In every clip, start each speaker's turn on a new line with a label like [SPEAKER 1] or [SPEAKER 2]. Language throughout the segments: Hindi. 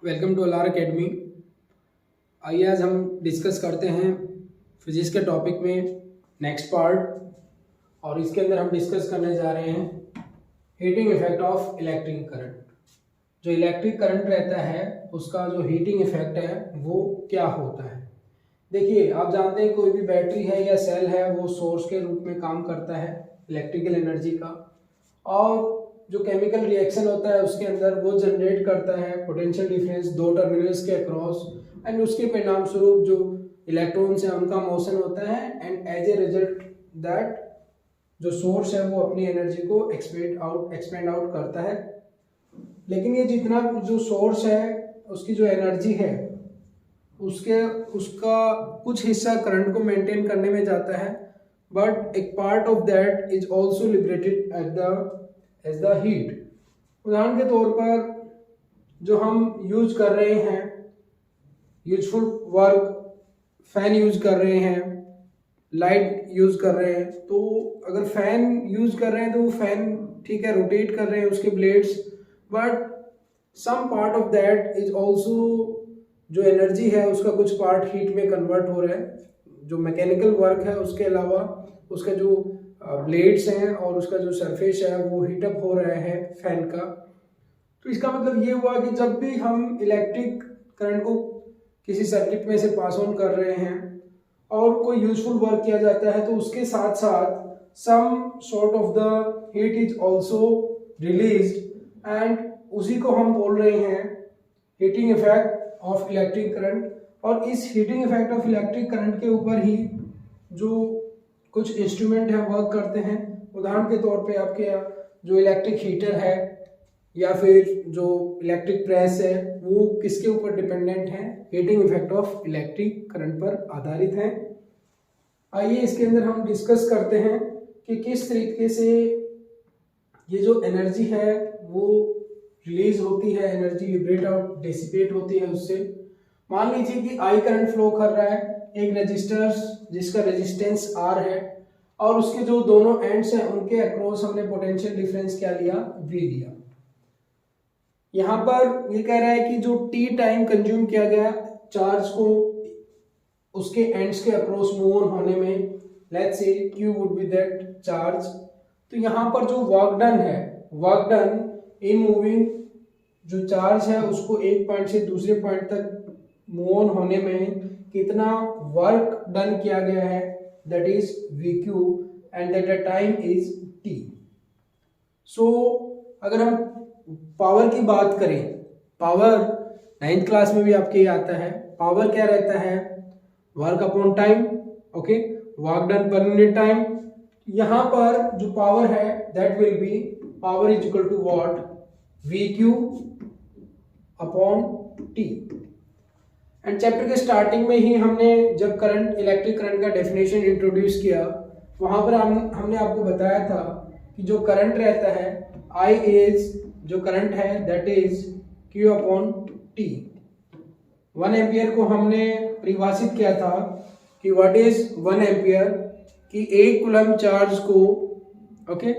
[SPEAKER 1] Welcome to Alar academy. आइए आज हम डिस्कस करते हैं फिजिक्स के टॉपिक में नेक्स्ट पार्ट, और इसके अंदर हम डिस्कस करने जा रहे हैं heating effect of electric current. जो इलेक्ट्रिक करंट रहता है उसका जो हीटिंग इफेक्ट है वो क्या होता है। देखिए, आप जानते हैं कोई भी बैटरी है या सेल है वो सोर्स के रूप में काम करता है इलेक्ट्रिकल एनर्जी का, और जो केमिकल रिएक्शन होता है उसके अंदर वो जनरेट करता है पोटेंशियल डिफरेंस दो टर्मिनल्स के अक्रॉस, एंड उसके परिणाम स्वरूप जो इलेक्ट्रॉन्स हैं उनका मोशन होता है, and as a result that जो सोर्स है वो अपनी एनर्जी को एक्सपेंड आउट करता है। लेकिन ये जितना जो सोर्स है उसकी जो एनर्जी है उसका कुछ हिस्सा करंट को मेंटेन करने में जाता है, बट एक part of that is also liberated as the heat. उदाहरण के तौर पर जो हम यूज कर रहे हैं यूजफुल वर्क, फैन यूज कर रहे हैं, लाइट यूज कर रहे हैं, तो अगर फैन यूज कर रहे हैं तो वो फैन ठीक है रोटेट कर रहे हैं उसके blades, but some part of that is also जो एनर्जी है उसका कुछ पार्ट हीट में कन्वर्ट हो रहा है। जो मैकेनिकल वर्क है उसके अलावा उसका जो ब्लेड्स हैं और उसका जो सरफेस है वो हीटअप हो रहा है फैन का। तो इसका मतलब ये हुआ कि जब भी हम इलेक्ट्रिक करंट को किसी सर्किट में से पास ऑन कर रहे हैं और कोई यूजफुल वर्क किया जाता है तो उसके साथ साथ some sort of the heat is also released, and उसी को हम बोल रहे हैं heating effect of electric current. और इस heating effect of electric current के ऊपर ही जो कुछ इंस्ट्रूमेंट है वर्क करते हैं। उदाहरण के तौर पे आपके जो इलेक्ट्रिक हीटर है या फिर जो इलेक्ट्रिक प्रेस है वो किसके ऊपर डिपेंडेंट है, heating effect of electric current पर आधारित है। आइए इसके अंदर हम डिस्कस करते हैं कि किस तरीके से ये जो एनर्जी है वो रिलीज होती है, एनर्जी लिबरेट आउट डिसिपेट होती है उससे। मान लीजिए कि आई करंट फ्लो कर रहा है एक रजिस्टर जिसका रेजिस्टेंस आर है, और उसके जो दोनों एंड्स हैं उनके अक्रॉस हमने पोटेंशियल डिफरेंस क्या लिया, वी लिया। यहां पर ये कह रहा है कि जो टी टाइम कंज्यूम किया गया चार्ज को उसके एंड्स के अक्रॉस मूव ऑन होने में, let's say Q would be that charge. तो यहां पर जो वर्क डन है, वर्क डन इन मूविंग जो चार्ज है उसको एक पॉइंट से दूसरे पॉइंट तक मूव ऑन होने में कितना वर्क डन किया गया है, that is V Q, and that the time is T. So अगर हम पावर की बात करें, पावर 9th क्लास में भी आपके आता है, पावर क्या रहता है, work upon time, okay, work done per unit time. यहां पर जो पावर है that will be power is equal to what, V Q upon T. And chapter के स्टार्टिंग में ही हमने जब करंट, इलेक्ट्रिक करंट का डेफिनेशन इंट्रोड्यूस किया वहां पर हमने आपको बताया था कि जो करंट रहता है आई इज, जो करंट है that is Q upon T. 1 ampere को हमने परिभाषित किया था कि व्हाट इज 1 एम्पियर, कि 1 कूलम चार्ज को, ओके,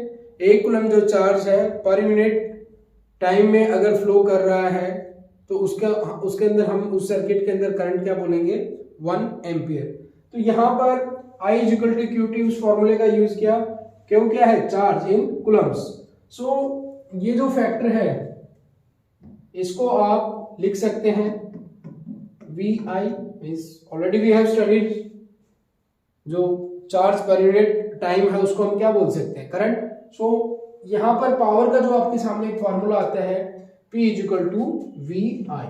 [SPEAKER 1] 1 कूलम जो चार्ज है पर यूनिट टाइम में अगर फ्लो कर रहा है तो उसके अंदर हम उस सर्किट के अंदर करंट क्या बोलेंगे, 1 एम्पियर। तो यहां पर I is equal to Q T उस फॉर्मूले का यूज किया, क्यों क्या है, चार्ज इन कूलम्स। सो ये जो फैक्टर है इसको आप लिख सकते हैं V I, means already we have studied जो चार्ज पर यूनिट टाइम है उसको हम क्या बोल सकते हैं, करंट। सो यहां पर पावर का जो आपके सामने एक फॉर्मूला आता है P is equal to V I,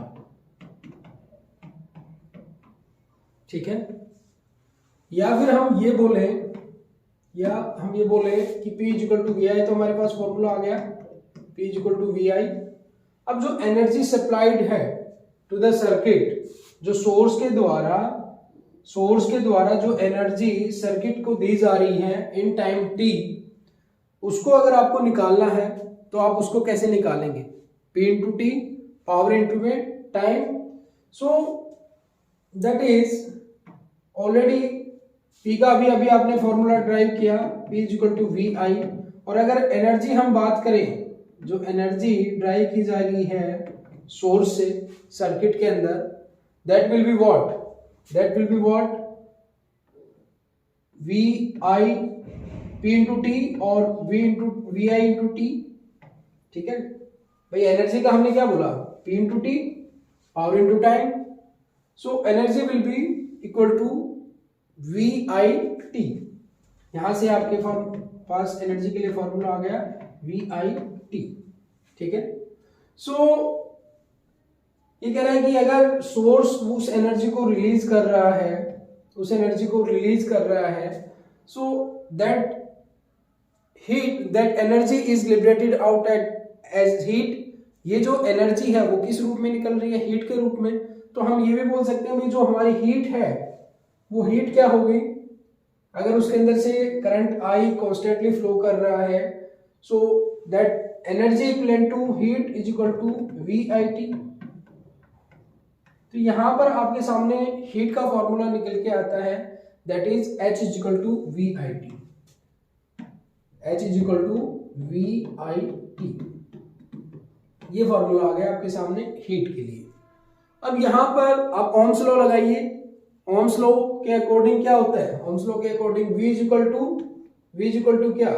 [SPEAKER 1] ठीक है। या फिर हम ये बोले कि P is equal to V I, तो हमारे पास फॉर्मूला आ गया P is equal to V I. अब जो एनर्जी सप्लाइड है टू द सर्किट, जो सोर्स के द्वारा जो एनर्जी सर्किट को दी जा रही है इन टाइम t, उसको अगर आपको निकालना है तो आप उसको कैसे निकालेंगे, P into T, power into में time. So that is already P का अभी आपने फॉर्मूला ड्राइव किया, P is equal to V I. और अगर एनर्जी हम बात करें, जो एनर्जी ड्राइव की जा रही है सोर्स से सर्किट के अंदर, that will be what V I P into T और वी आई इंटू टी। ठीक है भाई, एनर्जी का हमने क्या बोला, P into T, power into time. So energy will be equal to V I T. यहां से आपके पास एनर्जी के लिए फॉर्मूला आ गया वी आई टी। ठीक है, सो ये कह रहा है कि अगर सोर्स उस एनर्जी को रिलीज कर रहा है, so that energy is liberated out as heat. ये जो एनर्जी है वो किस रूप में निकल रही है, हीट के रूप में। तो हम ये भी बोल सकते हैं जो हमारी हीट है वो हीट क्या होगी, अगर उसके अंदर से करंट आई कॉन्स्टेंटली फ्लो कर रहा है, so that energy equal to heat is equal to V I T. तो यहां पर आपके सामने हीट का फॉर्मूला निकल के आता है, that is H is equal to V I T. H is equal to V I T, ये फॉर्मूला आ गया आपके सामने हीट के लिए। अब यहां पर आप ओम्स लॉ लगाइए। ओम्स लॉ के अकॉर्डिंग क्या होता है, ओम्स लॉ के according V is equal to क्या,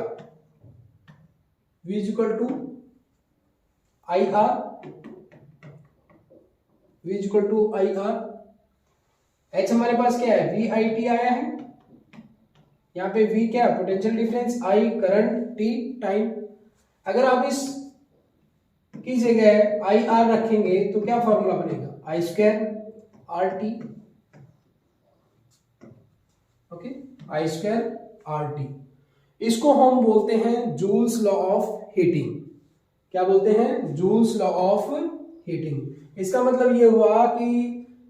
[SPEAKER 1] V is equal to I R, V is equal to I R. H हमारे पास क्या है, वी आई टी आया है, यहाँ पे V क्या है, potential difference, I current, T time. अगर आप इस की जगह आई आर रखेंगे तो क्या फॉर्मूला बनेगा, आई स्क्वायर आर टी। ओके, आई स्क्वायर आर टी। इसको हम बोलते हैं जूल्स लॉ ऑफ हीटिंग। क्या बोलते हैं, जूल्स लॉ ऑफ हीटिंग। इसका मतलब ये हुआ कि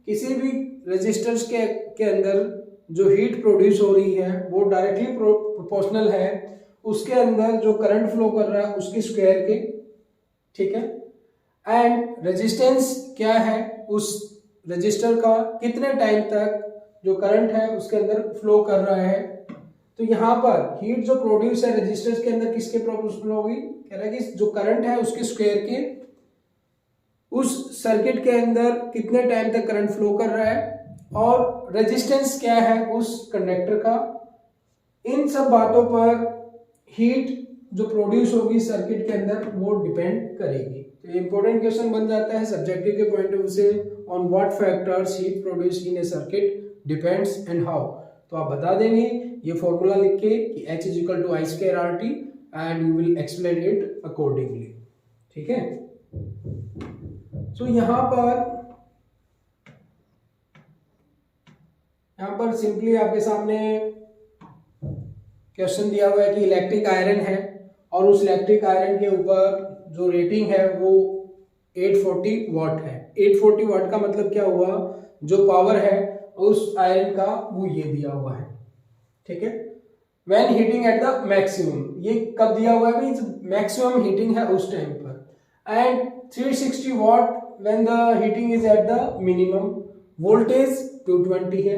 [SPEAKER 1] किसी भी रेजिस्टर्स के अंदर जो हीट प्रोड्यूस हो रही है वो डायरेक्टली प्रोपोर्शनल है उसके अंदर जो करंट फ्लो कर रहा है उसके स्क्वायर के। ठीक है, एंड रेजिस्टेंस क्या है, उस रेजिस्टर का कितने टाइम तक जो करंट है उसके अंदर फ्लो कर रहा है। तो यहाँ पर हीट जो प्रोड्यूस है रेजिस्टर्स के अंदर किसके प्रोपोर्शनल होगी, कह रहा है कि जो करंट है उसके स्क्वायर के, उस सर्किट के अंदर कितने टाइम तक करंट फ्लो कर रहा है, और रेजिस्टेंस क्या है उस कंडक्टर का। इन सब बातों पर हीट जो प्रोड्यूस होगी सर्किट के अंदर वो डिपेंड करेगी। तो ये इंपॉर्टेंट क्वेश्चन बन जाता है सब्जेक्टिव के पॉइंट ऑफ व्यू से, on what factors heat produce in A circuit depends and how. तो आप बता देंगे ये फॉर्मूला लिख के कि H is equal to I square R T and you will explain it accordingly. ठीक है, तो यहाँ पर सिंपली आपके सामने क्वेश्चन दिया हुआ है कि इलेक्ट्रिक आयरन है और उस इलेक्ट्रिक आयरन के ऊपर जो रेटिंग है वो 840 वाट है। 840 वाट का मतलब क्या हुआ, जो पावर है उस आयरन का वो ये दिया हुआ है। ठीक है, when heating at the maximum, ये कब दिया हुआ है, मैक्सिमम हीटिंग है उस टाइम पर। And 360 watt when the heating is at the minimum. Voltage 220 है,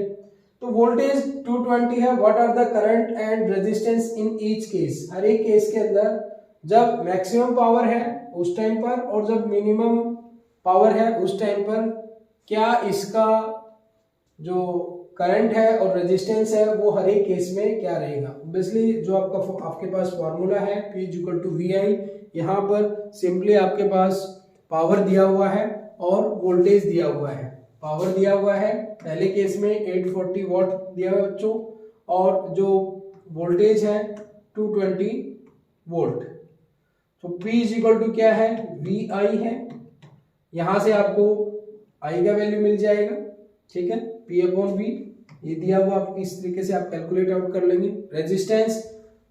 [SPEAKER 1] तो वोल्टेज 220 है। What are the current and resistance in each case, हर एक केस के अंदर जब मैक्सिमम पावर है उस टाइम पर और जब मिनिमम पावर है उस टाइम पर, क्या इसका जो करंट है और रेजिस्टेंस है वो हर एक केस में क्या रहेगा। ऑब्वियसली जो आपके पास फॉर्मूला है P is equal to V I, यहाँ पर सिंपली आपके पास पावर दिया हुआ है और वोल्टेज दिया हुआ है। पावर दिया हुआ है पहले केस में 840 वॉट दिया हुआ बच्चों, और जो वोल्टेज है 220 वोल्ट। तो P इज इक्वल टू क्या है, वी आई है। यहां से आपको I का वैल्यू मिल जाएगा। ठीक है, P अपॉन V ये दिया हुआ, आप इस तरीके से आप कैलकुलेट आउट कर लेंगे। Resistance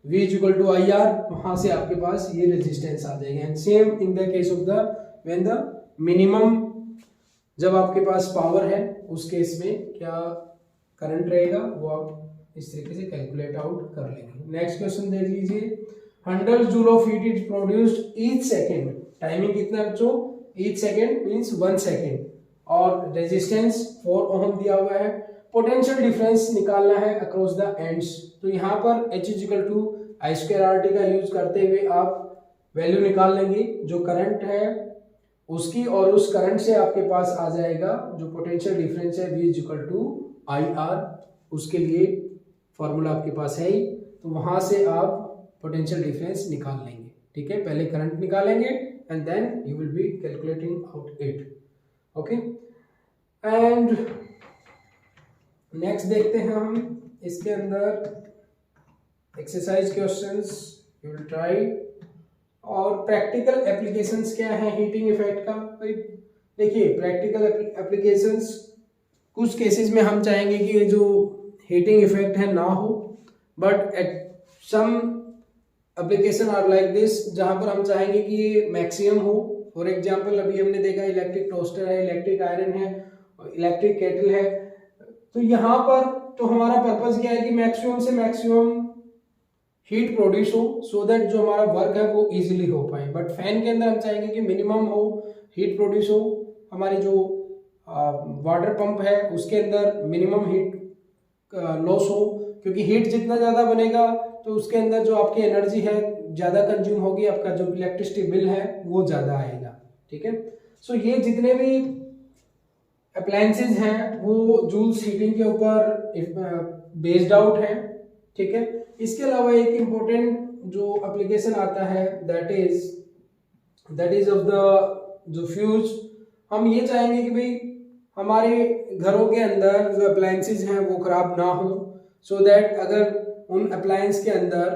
[SPEAKER 1] V is equal to I R, वहां से आपके पास ये रेजिस्टेंस आ जाएगा। And same in the case of the when the minimum, जब आपके पास पावर है उस केस में क्या करंट रहेगा वो आप इस तरीके से कैलकुलेट आउट कर लेंगे। नेक्स्ट क्वेश्चन देख लीजिए, 100 joule of heat is produced each second. Timing कितना बच्चों, ईच सेकेंड मींस 1 सेकेंड, और रेजिस्टेंस 4 ओम दिया हुआ है। पोटेंशियल डिफरेंस निकालना है अक्रॉस द एंड्स। तो यहाँ पर H is equal to I square R T का यूज करते हुए आप वैल्यू निकाल लेंगे। जो करंट है उसकी और उस करंट से आपके पास आ जाएगा जो पोटेंशियल डिफरेंस है V is equal to IR। उसके लिए फॉर्मूला आपके पास है ही, तो वहां से आप पोटेंशियल डिफरेंस निकाल लेंगे। ठीक है, पहले करंट निकालेंगे and then you will be calculating out it. Okay, and next देखते हैं हम इसके अंदर exercise questions you will try, और प्रैक्टिकल एप्लीकेशंस क्या है हीटिंग इफेक्ट का। देखिए प्रैक्टिकल एप्लीकेशंस, कुछ केसेस में हम चाहेंगे कि ये जो हीटिंग इफेक्ट है ना हो, but at some application are like this जहां पर हम चाहेंगे कि ये मैक्सिमम हो। फॉर एग्जांपल अभी हमने देखा इलेक्ट्रिक टोस्टर है, इलेक्ट्रिक आयरन है, इलेक्ट्रिक केटल है, तो यहाँ पर तो हमारा पर्पस क्या है कि मैक्सिमम से मैक्सिमम हीट प्रोड्यूस हो, सो दैट जो हमारा वर्क है वो इजीली हो पाए। बट फैन के अंदर हम चाहेंगे कि मिनिमम हो हीट प्रोड्यूस हो, हमारी जो वाटर पंप है उसके अंदर मिनिमम हीट लॉस हो, क्योंकि हीट जितना ज़्यादा बनेगा तो उसके अंदर जो आपकी एनर्जी है ज़्यादा कंज्यूम होगी, आपका जो इलेक्ट्रिसिटी बिल है वो ज़्यादा आएगा। ठीक है, सो ये जितने भी अप्लायंसेज हैं वो जूल्स हीटिंग के ऊपर बेस्ड आउट हैं। ठीक है, इसके अलावा एक इम्पोर्टेंट जो एप्लीकेशन आता है दैट इज ऑफ द जो फ्यूज। हम ये चाहेंगे कि भाई हमारे घरों के अंदर जो अप्लायंसेज हैं वो खराब ना हो, सो दैट अगर उन अप्लायंस के अंदर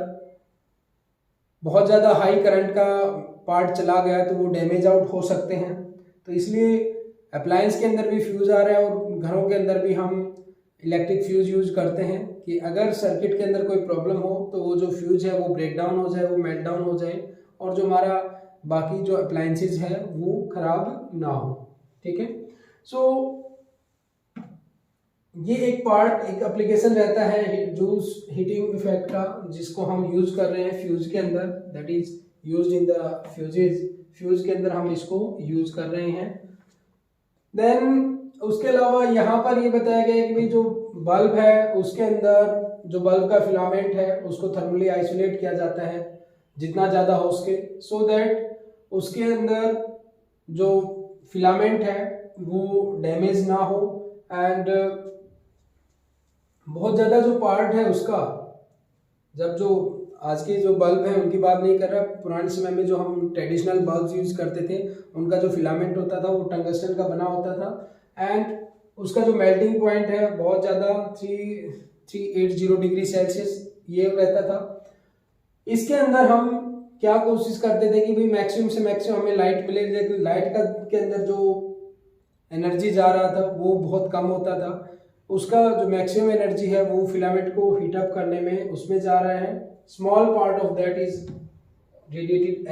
[SPEAKER 1] बहुत ज़्यादा हाई करंट का पार्ट चला गया तो वो डैमेज आउट हो सकते हैं। तो इसलिए अप्लायंस के अंदर भी फ्यूज आ रहा है और घरों के अंदर भी हम इलेक्ट्रिक फ्यूज यूज करते हैं कि अगर सर्किट के अंदर कोई प्रॉब्लम हो तो वो जो फ्यूज है वो ब्रेक डाउन हो जाए, वो मेल्ट डाउन हो जाए, और जो हमारा बाकी जो अप्लायंसेज है वो खराब ना हो। ठीक है, सो ये एक पार्ट, एक एप्लीकेशन रहता है जूल्स हीटिंग इफेक्ट का जिसको हम यूज कर रहे हैं फ्यूज के अंदर, that is used in the fuses. Fuse के अंदर हम इसको यूज कर रहे हैं। देन उसके अलावा यहाँ पर ये बताया गया है कि भाई जो बल्ब है उसके अंदर जो बल्ब का फिलामेंट है उसको थर्मली आइसोलेट किया जाता है जितना ज़्यादा हो सके, सो दैट उसके अंदर जो फिलामेंट है वो डैमेज ना हो, एंड बहुत ज़्यादा जो पार्ट है उसका, जब जो आज के जो बल्ब हैं उनकी बात नहीं कर रहा, पुराने समय में जो हम ट्रेडिशनल बल्ब यूज करते थे उनका जो फिलामेंट होता था वो टंगस्टन का बना होता था, एंड उसका जो मेल्टिंग पॉइंट है बहुत ज़्यादा 380 डिग्री सेल्सियस ये रहता था। इसके अंदर हम क्या कोशिश करते थे कि भाई मैक्सिमम से मैक्सिमम हमें लाइट मिले, लेकिन लाइट का के अंदर जो एनर्जी जा रहा था वो बहुत कम होता था। उसका जो मैक्सिमम एनर्जी है वो फिलामेंट को हीट अप करने में उसमें जा रहा है। Small part of that is radiated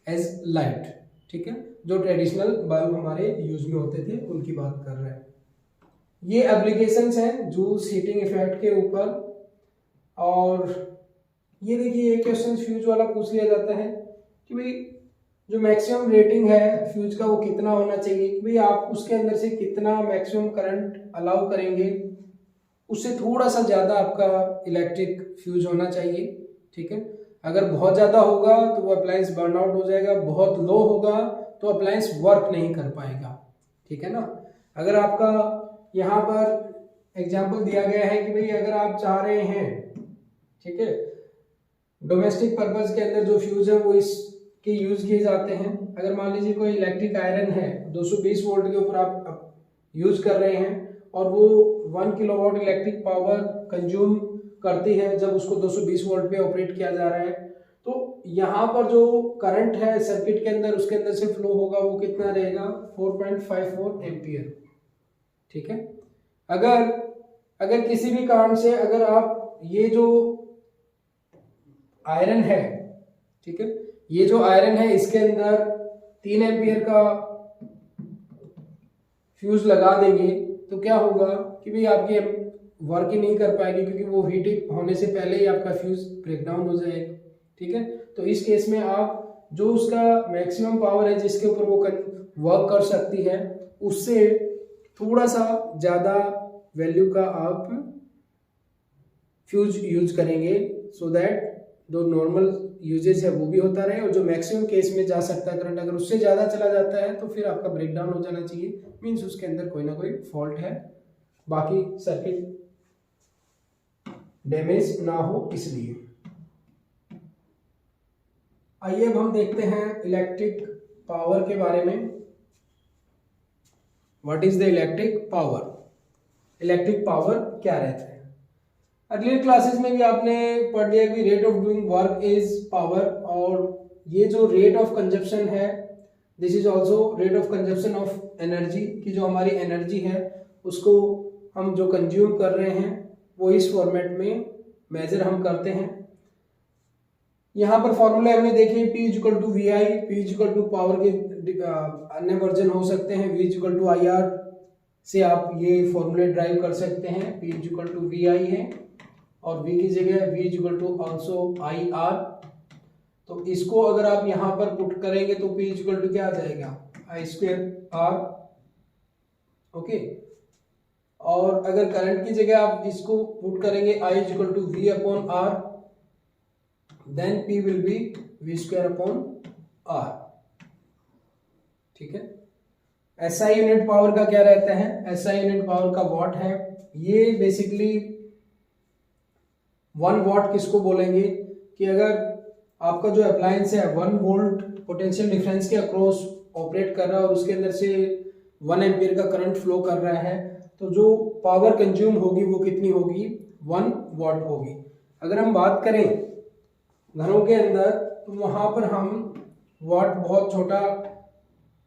[SPEAKER 1] as light. ठीक है, जो ट्रेडिशनल बल्ब हमारे यूज में होते थे उनकी बात कर रहे हैं। ये एप्लीकेशंस हैं जूल्स हीटिंग इफेक्ट के ऊपर। और ये देखिए एक क्वेश्चन फ्यूज वाला पूछ लिया जाता है कि भाई जो मैक्सिमम रेटिंग है फ्यूज का वो कितना होना चाहिए, कि भाई आप उसके अंदर से कितना मैक्सिमम करंट अलाउ करेंगे, उससे थोड़ा सा ज़्यादा आपका इलेक्ट्रिक फ्यूज होना चाहिए। ठीक है, अगर बहुत ज़्यादा होगा तो वो अप्लायंस बर्नआउट हो जाएगा, बहुत लो होगा तो अप्लायंस वर्क नहीं कर पाएगा। ठीक है ना, अगर आपका यहाँ पर एग्जाम्पल दिया गया है कि भाई अगर आप चाह रहे हैं, ठीक है, डोमेस्टिक पर्पज के अंदर जो फ्यूज है वो इसके यूज किए जाते हैं। अगर मान लीजिए कोई इलेक्ट्रिक आयरन है 220 वोल्ट के ऊपर आप यूज कर रहे हैं और वो 1 किलोवाट इलेक्ट्रिक पावर कंज्यूम करती है जब उसको 220 वोल्ट पे ऑपरेट किया जा रहा है, तो यहाँ पर जो करंट है सर्किट के अंदर उसके अंदर से फ्लो होगा वो कितना रहेगा 4.54 एम्पियर। ठीक है, अगर किसी भी कारण से अगर आप ये जो आयरन है, ठीक है, ये जो आयरन है इसके अंदर 3 एम्पियर का फ्यूज लगा देंगे तो क्या होगा कि भाई आपकी वर्क ही नहीं कर पाएगी, क्योंकि वो हीट होने से पहले ही आपका फ्यूज ब्रेक डाउन हो जाएगा। ठीक है, तो इस केस में आप जो उसका मैक्सिमम पावर है जिसके ऊपर वो वर्क कर सकती है उससे थोड़ा सा ज़्यादा वैल्यू का आप फ्यूज यूज करेंगे, सो दैट जो नॉर्मल यूजेज है वो भी होता रहे, और जो मैक्सिमम केस में जा सकता है करंट, अगर उससे ज़्यादा चला जाता है तो फिर आपका ब्रेकडाउन हो जाना चाहिए, मीन्स उसके अंदर कोई ना कोई फॉल्ट है, बाकी सर्किट डैमेज ना हो इसलिए। आइए अब हम देखते हैं इलेक्ट्रिक पावर के बारे में। What is the electric power? Electric power क्या रहता है? अगले क्लासेस में भी आपने पढ़ लिया कि rate of doing work is power, और ये जो रेट ऑफ कंजप्शन है this is also rate of consumption of energy, की जो हमारी एनर्जी है उसको हम जो कंज्यूम कर रहे हैं वो इस फॉर्मेट में मेजर हम करते हैं। यहाँ पर फॉर्मूला हमने देखे P equal to V I, P equal to power के अन्य वर्जन हो सकते हैं, V equal to I R से आप ये फॉर्मूले ड्राइव कर सकते हैं। P equal to V I है और V की जगह V equal to also I R, तो इसको अगर आप यहाँ पर पुट करेंगे तो P इक्वल टू क्या आ जाएगा, आई स्क्वायर आर, ओके। और अगर करंट की जगह आप इसको पुट करेंगे I equal to V upon R, then P will be V square upon R, ठीक है। SI यूनिट पावर का क्या रहता है? SI यूनिट पावर का वॉट है। ये बेसिकली 1 वॉट किसको बोलेंगे कि अगर आपका जो अप्लायंस है 1 वोल्ट पोटेंशियल डिफरेंस के अक्रॉस ऑपरेट कर रहा है और उसके अंदर से 1 एम्पियर का करंट फ्लो कर रहा है, तो जो पावर कंज्यूम होगी वो कितनी होगी? 1 वॉट होगी। अगर हम बात करें घरों के अंदर तो वहां पर हम वॉट बहुत छोटा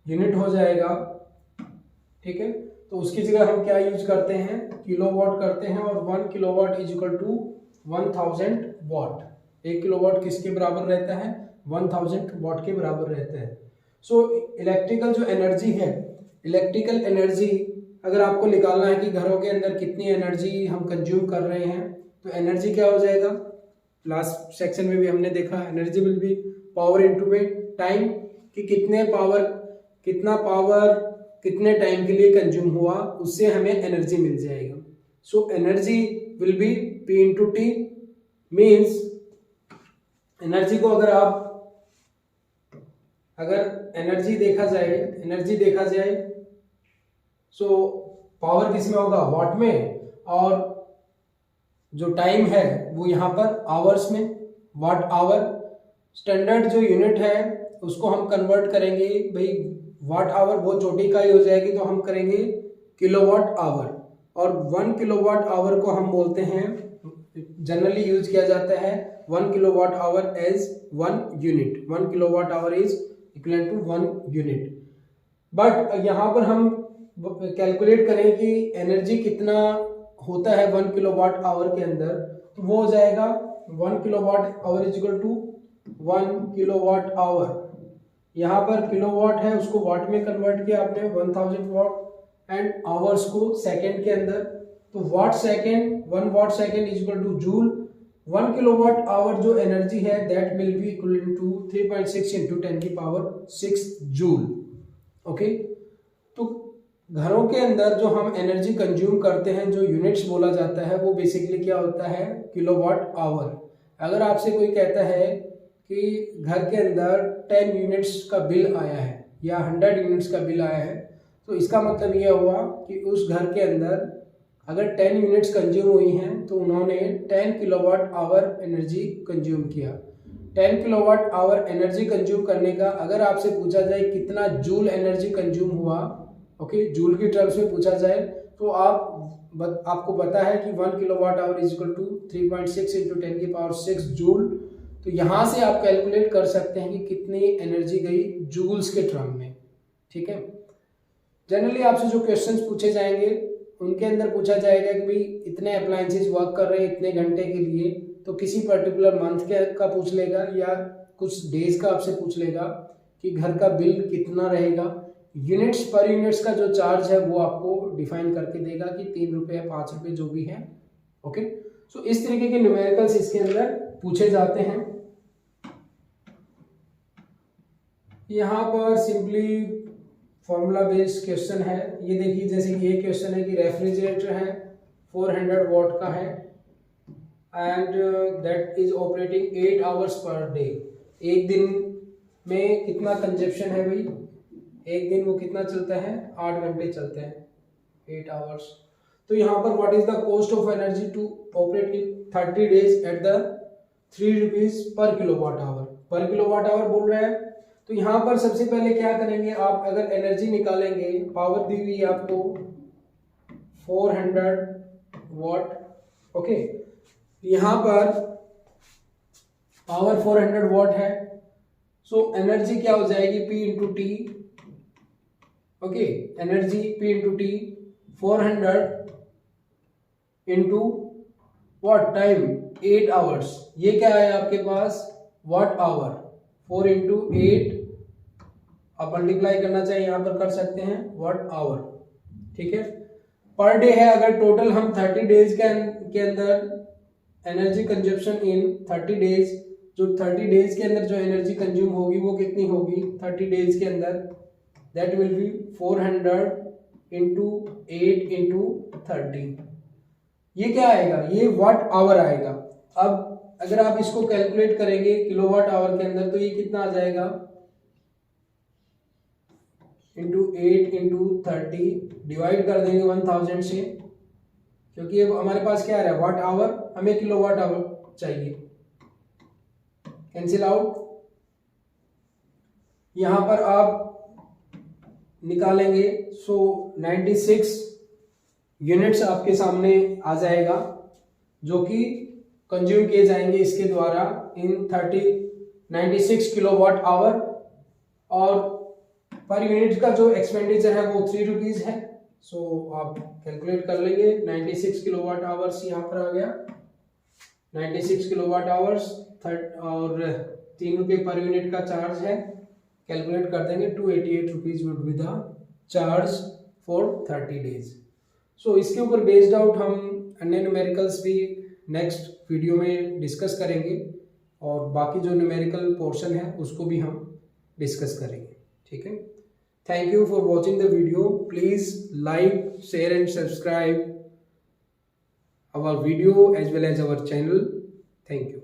[SPEAKER 1] यूनिट हो जाएगा, ठीक है। तो उसकी जगह हम क्या यूज करते हैं? किलोवाट करते हैं, और 1 kilowatt is equal to 1000 watt. 1 kilowatt किसके बराबर रहता है? 1000 वॉट के बराबर रहता है। सो इलेक्ट्रिकल जो एनर्जी है, इलेक्ट्रिकल एनर्जी अगर आपको निकालना है कि घरों के अंदर कितनी एनर्जी हम कंज्यूम कर रहे हैं, तो एनर्जी क्या हो जाएगा? लास्ट सेक्शन में भी हमने देखा energy will be power into time, कि कितना पावर कितने टाइम के लिए कंज्यूम हुआ, उससे हमें एनर्जी मिल जाएगा। सो energy will B P into T, means energy को अगर एनर्जी देखा जाए सो पावर किस में होगा? वॉट में, और जो टाइम है वो यहाँ पर आवर्स में, वाट आवर। स्टैंडर्ड जो यूनिट है उसको हम कन्वर्ट करेंगे, भाई वाट आवर बहुत छोटी इकाई हो जाएगी तो हम करेंगे किलोवाट आवर, और 1 किलोवाट आवर को हम बोलते हैं, जनरली यूज किया जाता है 1 kilowatt hour as 1 unit. 1 kilowatt hour is equal to 1 unit. But यहाँ पर हम कैलकुलेट करें कि एनर्जी कितना होता है 1 किलोवाट आवर के अंदर, तो वो हो जाएगा 1 kilowatt hour is equal to 1 kilowatt hour. यहाँ पर किलोवाट है उसको वाट में कन्वर्ट किया आपने 1000 वॉट, एंड आवर्स को सेकंड के अंदर, तो watt second 1 watt second is equal to joule. 1 kilowatt hour जो एनर्जी है that will be equal to 3.6 into 10 की पावर 6 जूल, ओके। तो घरों के अंदर जो हम एनर्जी कंज्यूम करते हैं, जो यूनिट्स बोला जाता है वो बेसिकली क्या होता है? Kilowatt hour. अगर आपसे कोई कहता है कि घर के अंदर 10 यूनिट्स का बिल आया है या 100 यूनिट्स का बिल आया है, तो इसका मतलब यह हुआ कि उस घर के अंदर अगर 10 यूनिट्स कंज्यूम हुई हैं तो उन्होंने 10 किलोवाट आवर एनर्जी कंज्यूम किया। 10 किलोवाट आवर एनर्जी कंज्यूम करने का अगर आपसे पूछा जाए कितना जूल एनर्जी कंज्यूम हुआ, ओके, जूल की टर्म्स में पूछा जाए, तो आपको पता है कि 1 kilowatt hour is equal to 3.6 into 10 की पावर 6 जूल। तो यहाँ से आप कैलकुलेट कर सकते हैं कि कितनी एनर्जी गई जूल्स के टर्म में, ठीक है। जनरली आपसे जो क्वेश्चंस पूछे जाएंगे उनके अंदर पूछा जाएगा कि भाई इतने अप्लायंसेस वर्क कर रहे हैं इतने घंटे के लिए, तो किसी पर्टिकुलर मंथ का पूछ लेगा या कुछ डेज का आपसे पूछ लेगा कि घर का बिल कितना रहेगा। यूनिट्स पर यूनिट्स का जो चार्ज है वो आपको डिफाइन करके देगा कि 3 रुपये 5 रुपये जो भी है, ओके। सो इस तरीके के न्यूमेरिकल्स इसके अंदर पूछे जाते हैं। यहाँ पर सिंपली फॉर्मूला बेस्ड क्वेश्चन है। ये देखिए जैसे कि ये क्वेश्चन है कि रेफ्रिजरेटर है 400 वॉट का है, and that is operating 8 hours per day. एक दिन में कितना कंजप्शन है भाई, एक दिन वो कितना चलता है, 8 घंटे चलते हैं, 8 आवर्स। तो यहाँ पर what is the cost of energy to operate in 30 days at the 3 rupees per kilowatt hour, per kilowatt hour बोल रहे हैं। तो यहाँ पर सबसे पहले क्या करेंगे, आप अगर एनर्जी निकालेंगे, पावर दी हुई है आपको 400 वॉट, ओके, यहाँ पर पावर 400 वॉट है, सो एनर्जी क्या हो जाएगी, P into T, okay, energy P into T 400 into what time 8 hours, ये क्या है आपके पास वॉट आवर, 4 इंटू 8 आप मल्टीप्लाई करना चाहिए, यहां पर कर सकते हैं वॉट आवर, ठीक है। पर डे है, अगर टोटल हम 30 डेज के अंदर एनर्जी कंजप्शन इन 30 डेज, जो 30 डेज के अंदर जो एनर्जी कंज्यूम होगी वो कितनी होगी 30 डेज के अंदर, that will B 400 into 8 into 30, ये क्या आएगा, ये वॉट आवर आएगा। अब अगर आप इसको कैलकुलेट करेंगे किलोवाट आवर के अंदर, तो ये कितना आ जाएगा, इंटू 8 इंटू 30, डिवाइड कर देंगे 1000 से, क्योंकि अब हमारे पास क्या आ रहा है वाट आवर, हमें किलोवाट आवर चाहिए, कैंसिल आउट। यहां पर आप निकालेंगे, सो 96 यूनिट्स आपके सामने आ जाएगा जो कि कंज्यूम किए जाएंगे इसके द्वारा इन 96 किलोवाट आवर, और पर यूनिट का जो एक्सपेंडिचर है वो 3 रुपीज है। सो आप कैलकुलेट कर लेंगे, 96 किलोवाट आवर्स यहाँ पर आ गया, 96 किलोवाट आवर्स और 3 रुपये पर यूनिट का चार्ज है, कैलकुलेट कर देंगे 288 rupees would be the charge for 30 days. So इसके ऊपर बेस्ड आउट हम अन्य न्यूमेरिकल्स भी नेक्स्ट वीडियो में डिस्कस करेंगे, और बाकी जो न्यूमेरिकल पोर्शन है उसको भी हम डिस्कस करेंगे, ठीक है। Thank you for watching the video, please like, share and subscribe our video as well as our channel. Thank you.